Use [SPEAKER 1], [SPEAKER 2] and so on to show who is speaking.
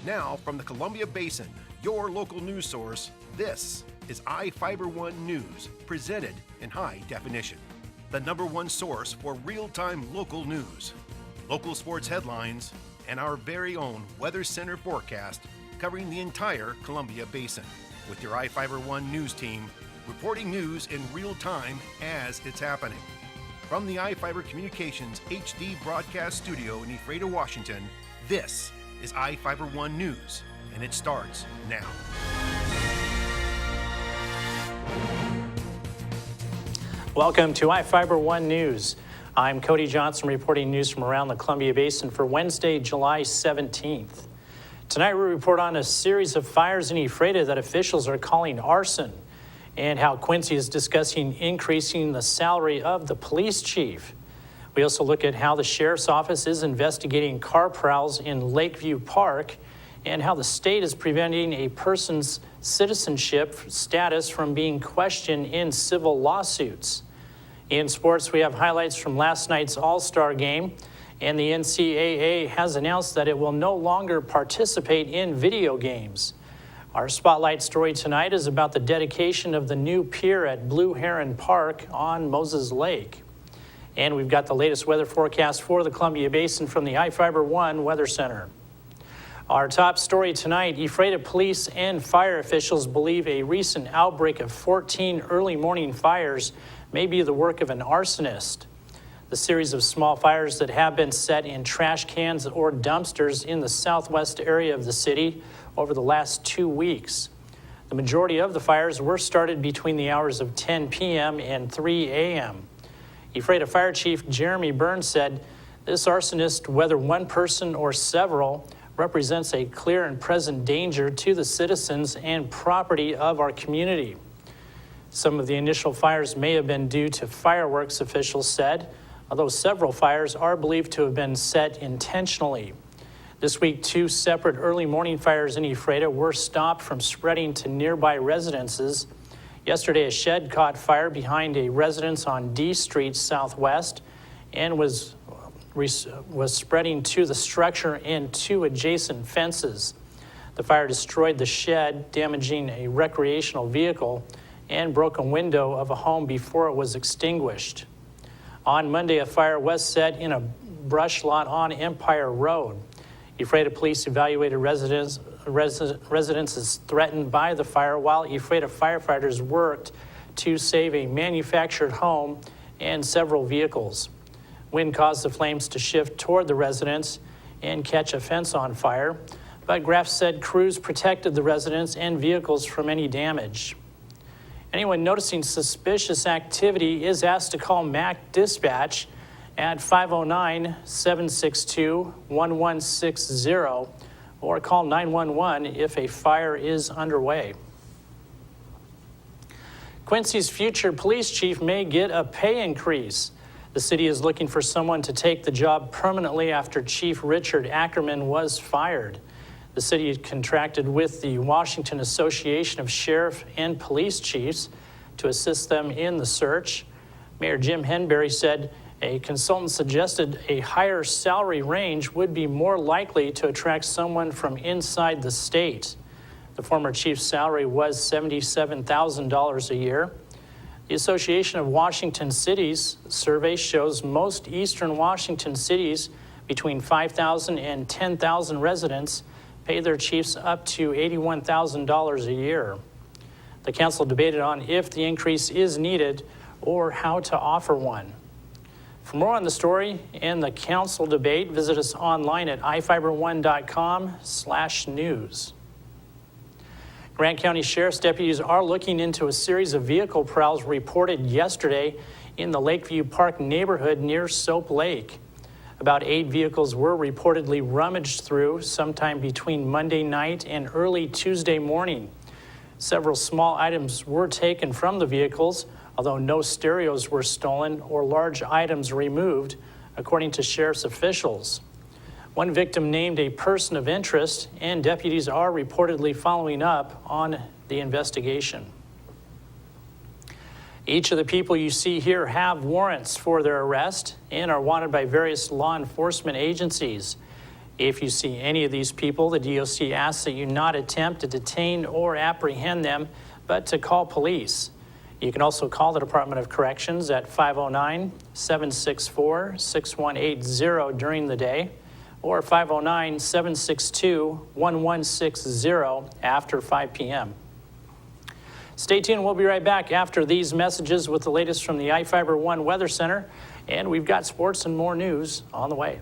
[SPEAKER 1] Now, from the Columbia Basin, your local news source, this is iFIBER 1 News, presented in high definition. The #1 source for real-time local news, local sports headlines, and our very own Weather Center forecast covering the entire Columbia Basin. With your iFIBER 1 News team, reporting news in real time as it's happening. From the iFIBER Communications HD broadcast studio in Ephrata, Washington, this is iFIBER 1 News, and it starts now.
[SPEAKER 2] Welcome to iFIBER 1 News. I'm Cody Johnson reporting news from around the Columbia Basin for Wednesday, July 17th. Tonight we report on a series of fires in Ephrata that officials are calling arson, and how Quincy is discussing increasing the salary of the police chief. We also look at how the sheriff's office is investigating car prowls in Lakeview Park, and how the state is preventing a person's citizenship status from being questioned in civil lawsuits. In sports, we have highlights from last night's All-Star game, and the NCAA has announced that it will no longer participate in video games. Our spotlight story tonight is about the dedication of the new pier at Blue Heron Park on Moses Lake. And we've got the latest weather forecast for the Columbia Basin from the iFIBER 1 Weather Center. Our top story tonight, Ephrata police and fire officials believe a recent outbreak of 14 early morning fires may be the work of an arsonist. The series of small fires that have been set in trash cans or dumpsters in the southwest area of the city over the last 2 weeks. The majority of the fires were started between the hours of 10 p.m. and 3 a.m. Ephrata Fire Chief Jeremy Burns said, "This arsonist, whether one person or several, represents a clear and present danger to the citizens and property of our community." Some of the initial fires may have been due to fireworks, officials said, although several fires are believed to have been set intentionally. This week, 2 separate early morning fires in Ephrata were stopped from spreading to nearby residences. Yesterday, a shed caught fire behind a residence on D Street Southwest and was spreading to the structure and 2 adjacent fences. The fire destroyed the shed, damaging a recreational vehicle, and broke a window of a home before it was extinguished. On Monday, a fire was set in a brush lot on Empire Road. Ephrata police evaluated residences threatened by the fire, while Ephrata firefighters worked to save a manufactured home and several vehicles. Wind caused the flames to shift toward the residence and catch a fence on fire, but Graff said crews protected the residents and vehicles from any damage. Anyone noticing suspicious activity is asked to call MAC Dispatch at 509-762-1160 or call 911 if a fire is underway. Quincy's future police chief may get a pay increase. The city is looking for someone to take the job permanently after Chief Richard Ackerman was fired. The city contracted with the Washington Association of Sheriff and Police Chiefs to assist them in the search. Mayor Jim Henberry said a consultant suggested a higher salary range would be more likely to attract someone from inside the state. The former chief's salary was $77,000 a year. The Association of Washington Cities survey shows most eastern Washington cities between 5,000 and 10,000 residents pay their chiefs up to $81,000 a year. The council debated on if the increase is needed or how to offer one. For more on the story and the council debate, visit us online at ifiber1.com/news. Grant County Sheriff's deputies are looking into a series of vehicle prowls reported yesterday in the Lakeview Park neighborhood near Soap Lake. About 8 vehicles were reportedly rummaged through sometime between Monday night and early Tuesday morning. Several small items were taken from the vehicles, although no stereos were stolen or large items removed, according to sheriff's officials. One victim named a person of interest, and deputies are reportedly following up on the investigation. Each of the people you see here have warrants for their arrest and are wanted by various law enforcement agencies. If you see any of these people, the DOC asks that you not attempt to detain or apprehend them, but to call police. You can also call the Department of Corrections at 509-764-6180 during the day, or 509-762-1160 after 5 p.m. Stay tuned. We'll be right back after these messages with the latest from the iFIBER 1 Weather Center, and we've got sports and more news on the way.